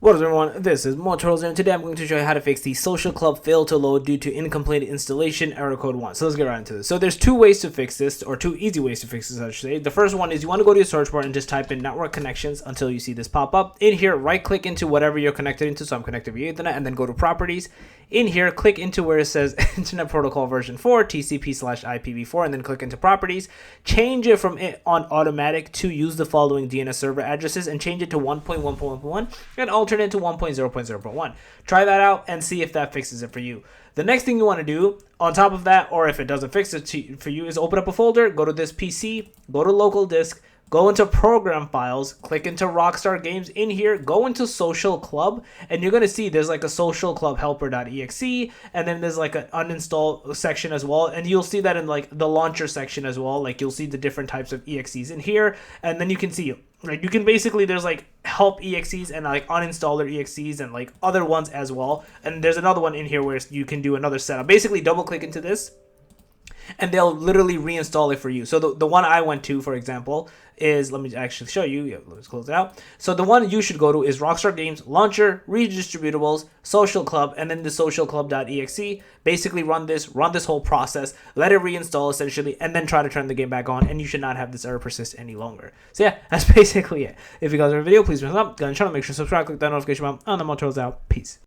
What is up, everyone? This is Motorola, and today I'm going to show you how to fix the Social Club fail to load due to incomplete installation error code 1. So let's get right into this. So there's two ways to fix this, or two easy ways to fix this, I should say. The first one is you want to go to your search bar and just type in network connections until you see this pop up. In here, right click into whatever you're connected into. So I'm connected via Ethernet, and then go to properties. In here, click into where it says Internet Protocol version 4, TCP/IPv4, and then click into properties. Change it from it on automatic to use the following DNS server addresses and change it to 1.1.1.1 and alternate to 1.0.0.1. Try that out and see if that fixes it for you. The next thing you want to do on top of that, or if it doesn't fix it for you, is open up a folder, go to this PC, go to local disk, go into program files, click into Rockstar Games. In here, go into Social Club, and you're going to see there's like a Social Club helper.exe, and then there's like an uninstall section as well, and you'll see that in like the launcher section as well. Like you'll see the different types of exes in here, and then you can see like you can basically, there's like help exes and like uninstaller exes and like other ones as well, and there's another one in here where you can do another setup. Basically double click into this and they'll literally reinstall it for you. So the one I went to, for example, is, let me actually show you. Yeah, let's close it out. So the one you should go to is Rockstar Games, Launcher, Redistributables, Social Club, and then the socialclub.exe. Basically run this whole process, let it reinstall essentially, and then try to turn the game back on, and you should not have this error persist any longer. So yeah, that's basically it. If you guys like the video, please thumbs up, go on the channel, make sure to subscribe, click that notification bell, and the Motorola's out. Peace.